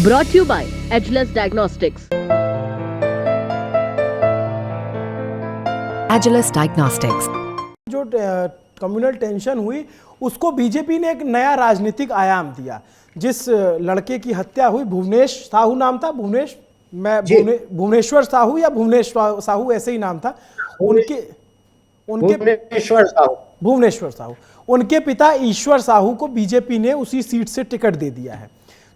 Brought to you by Ageless Diagnostics. Ageless Diagnostics. जो communal tension हुई उसको BJP ने एक नया राजनीतिक आयाम दिया। जिस लड़के की हत्या हुई, भुवनेश साहू नाम था, भुवनेश्वर साहू या भुवनेश साहू ऐसे ही नाम था उनके भुवनेश्वर साहू उनके पिता ईश्वर साहू को बीजेपी ने उसी सीट से टिकट दे दिया है।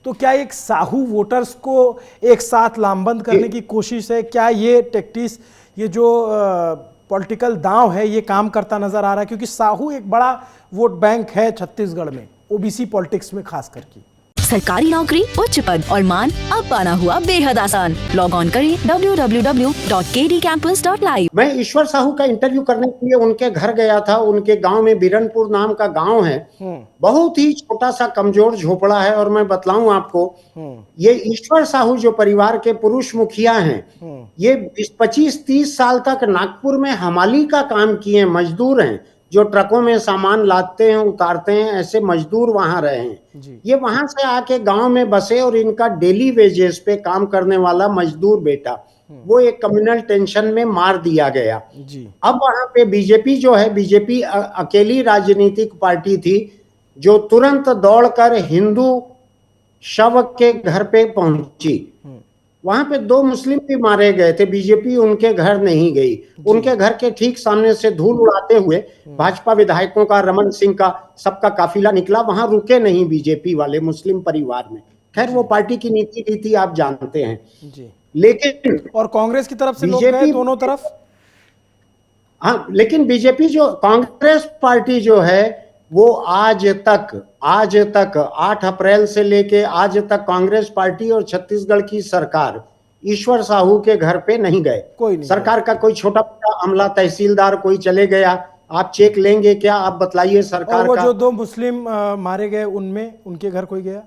तो क्या एक साहू वोटर्स को एक साथ लामबंद करने की कोशिश है? क्या ये टैक्टिस, ये जो पॉलिटिकल दांव है, ये काम करता नजर आ रहा है? क्योंकि साहू एक बड़ा वोट बैंक है छत्तीसगढ़ में, ओबीसी पॉलिटिक्स में खास करके। सरकारी नौकरी, उच्च पद और मान अब पाना हुआ बेहद आसान। लॉग ऑन करें www.kdcampus.live। मैं ईश्वर साहू का इंटरव्यू करने के लिए उनके घर गया था। उनके गांव में बिरनपुर नाम का गांव है, बहुत ही छोटा सा कमजोर झोपड़ा है। और मैं बतलाऊं आपको, ये ईश्वर साहू जो परिवार के पुरुष मुखिया हैं, ये 25-30 साल तक नागपुर में हमाली का काम किए, मजदूर हैं जो ट्रकों में सामान लादते हैं, उतारते हैं, ऐसे मजदूर वहां रहे हैं। ये वहां से आके गांव में बसे और इनका डेली वेजेस पे काम करने वाला मजदूर बेटा वो एक कम्युनल टेंशन में मार दिया गया। अब वहां पे बीजेपी जो है, बीजेपी अकेली राजनीतिक पार्टी थी जो तुरंत दौड़कर हिंदू शव के घर पे पहुंची। वहां पे 2 मुस्लिम भी मारे गए थे, बीजेपी उनके घर नहीं गई। उनके घर के ठीक सामने से धूल उड़ाते हुए भाजपा विधायकों का, रमन सिंह का, सबका काफिला निकला। वहां रुके नहीं बीजेपी वाले मुस्लिम परिवार में। खैर वो पार्टी की नीति आप जानते हैं जी। लेकिन और कांग्रेस की तरफ से लोग गए दोनों तरफ। हाँ, लेकिन बीजेपी जो कांग्रेस पार्टी जो है वो आज तक 8 अप्रैल से लेके आज तक कांग्रेस पार्टी और छत्तीसगढ़ की सरकार ईश्वर साहू के घर पे नहीं गए। कोई नहीं, सरकार का कोई छोटा मोटा अमला, तहसीलदार कोई चले गया, आप चेक लेंगे क्या? आप बतलाइए सरकार और वो का। जो 2 मुस्लिम मारे गए उनमें उनके घर कोई गया?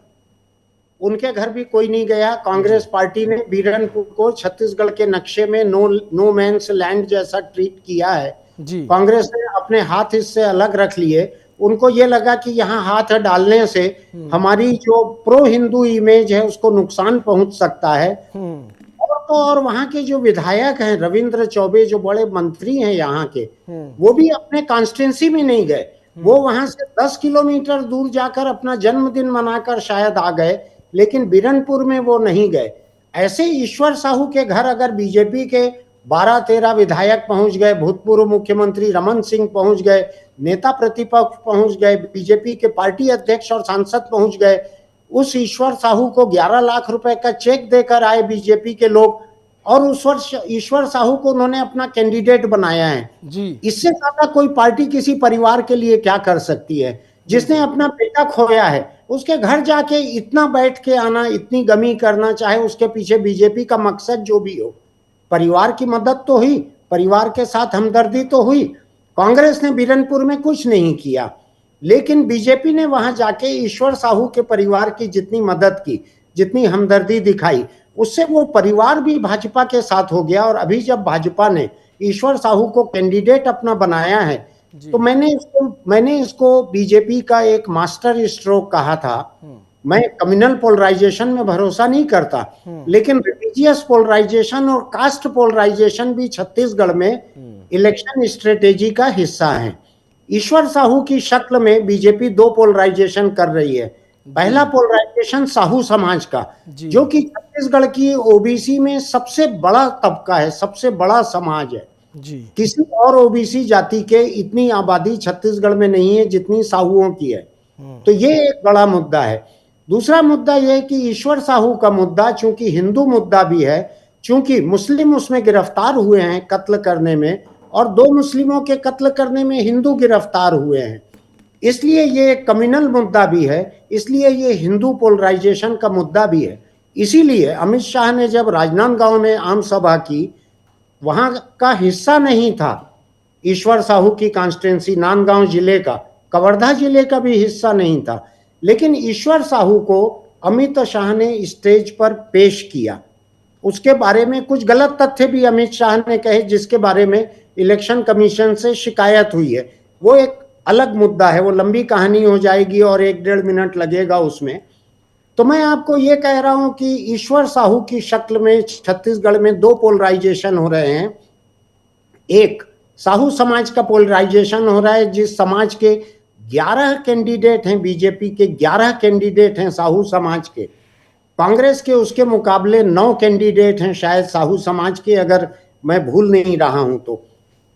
उनके घर भी कोई नहीं गया। कांग्रेस पार्टी ने बीरनपुर को छत्तीसगढ़ के नक्शे में नो मैंस लैंड जैसा ट्रीट किया है जी। कांग्रेस ने अपने हाथ इससे अलग रख लिए। उनको ये लगा कि यहाँ हाथ डालने से हमारी जो प्रो हिंदू इमेज है उसको नुकसान पहुंच सकता है। और वहाँ के जो विधायक हैं, रविंद्र चौबे, जो बड़े मंत्री हैं यहाँ के, वो भी अपने कॉन्स्टिट्यूंसी में नहीं गए। वो वहां से 10 किलोमीटर दूर जाकर अपना जन्मदिन मनाकर शायद आ गए, लेकिन बिरनपुर में वो नहीं गए। ऐसे ईश्वर साहू के घर अगर बीजेपी के 12-13 विधायक पहुंच गए, भूतपूर्व मुख्यमंत्री रमन सिंह पहुंच गए, नेता प्रतिपक्ष पहुंच गए, बीजेपी के पार्टी अध्यक्ष और सांसद पहुंच गए, उस ईश्वर साहू को 11 लाख रुपए का चेक देकर आए बीजेपी के लोग, और उस वर्ष ईश्वर साहू को उन्होंने अपना कैंडिडेट बनाया है जी। इससे ज्यादा कोई पार्टी किसी परिवार के लिए क्या कर सकती है? जिसने अपना बेटा खोया है उसके घर जाके इतना बैठ के आना, इतनी गमी करना, चाहे उसके पीछे बीजेपी का मकसद जो भी हो, परिवार की मदद तो हुई, परिवार के साथ हमदर्दी तो हुई। कांग्रेस ने बिरनपुर में कुछ नहीं किया, लेकिन बीजेपी ने वहां जाके ईश्वर साहू के परिवार की जितनी मदद की, जितनी हमदर्दी दिखाई, उससे वो परिवार भी भाजपा के साथ हो गया। और अभी जब भाजपा ने ईश्वर साहू को कैंडिडेट अपना बनाया है तो मैंने इसको बीजेपी का एक मास्टर स्ट्रोक कहा था। मैं कम्युनल पोलराइजेशन में भरोसा नहीं करता, लेकिन रिलीजियस पोलराइजेशन और कास्ट पोलराइजेशन भी छत्तीसगढ़ में इलेक्शन स्ट्रेटेजी का हिस्सा है। ईश्वर साहू की शक्ल में बीजेपी 2 पोलराइजेशन कर रही है। पहला पोलराइजेशन साहू समाज का, जो कि छत्तीसगढ़ की ओबीसी में सबसे बड़ा तबका है, सबसे बड़ा समाज है जी। किसी और ओबीसी जाति के इतनी आबादी छत्तीसगढ़ में नहीं है जितनी साहुओं की है। तो ये एक बड़ा मुद्दा है। दूसरा मुद्दा यह है कि ईश्वर साहू का मुद्दा चूंकि हिंदू मुद्दा भी है, चूंकि मुस्लिम उसमें गिरफ्तार हुए हैं कत्ल करने में, और 2 मुस्लिमों के कत्ल करने में हिंदू गिरफ्तार हुए हैं, इसलिए ये एक कम्युनल मुद्दा भी है, इसलिए ये हिंदू पोलराइजेशन का मुद्दा भी है। इसीलिए अमित शाह ने जब राजनांदगांव में आम सभा की, वहां का हिस्सा नहीं था ईश्वर साहू की कॉन्स्टिट्यूंसी, नांदगांव जिले का, कवर्धा जिले का भी हिस्सा नहीं था, लेकिन ईश्वर साहू को अमित शाह ने स्टेज पर पेश किया। उसके बारे में कुछ गलत तथ्य भी अमित शाह ने कहे, जिसके बारे में इलेक्शन कमीशन से शिकायत हुई है। वो एक अलग मुद्दा है, वो लंबी कहानी हो जाएगी और 1-1.5 मिनट लगेगा उसमें। तो मैं आपको ये कह रहा हूं कि ईश्वर साहू की शक्ल में छत्तीसगढ़ में दो पोलराइजेशन हो रहे हैं। एक साहू समाज का पोलराइजेशन हो रहा है, जिस समाज के 11 कैंडिडेट हैं, बीजेपी के 11 कैंडिडेट हैं साहू समाज के, कांग्रेस के उसके मुकाबले 9 कैंडिडेट हैं शायद साहू समाज के, अगर मैं भूल नहीं रहा हूं तो।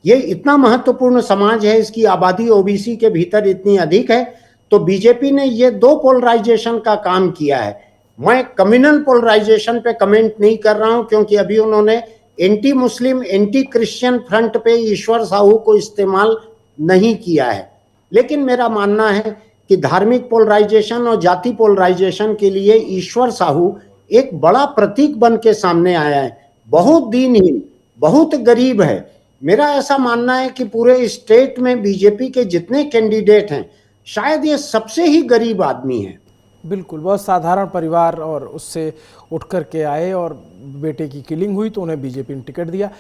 ये इतना महत्वपूर्ण समाज है, इसकी आबादी ओबीसी के भीतर इतनी अधिक है, तो बीजेपी ने ये दो पोलराइजेशन का काम किया है। मैं कम्युनल पोलराइजेशन पे कमेंट नहीं कर रहा हूं, क्योंकि अभी उन्होंने anti Muslim anti Christian front पे ईश्वर साहू को इस्तेमाल नहीं किया है। लेकिन मेरा मानना है कि धार्मिक पोलराइजेशन और जाति पोलराइजेशन के लिए ईश्वर साहू एक बड़ा प्रतीक बन के सामने आया है। बहुत दीनहीन, बहुत गरीब है। मेरा ऐसा मानना है कि पूरे स्टेट में बीजेपी के जितने कैंडिडेट हैं, शायद ये सबसे ही गरीब आदमी है। बिल्कुल, बहुत साधारण परिवार और उससे उठ कर के आए और बेटे की किलिंग हुई तो उन्हें बीजेपी ने टिकट दिया।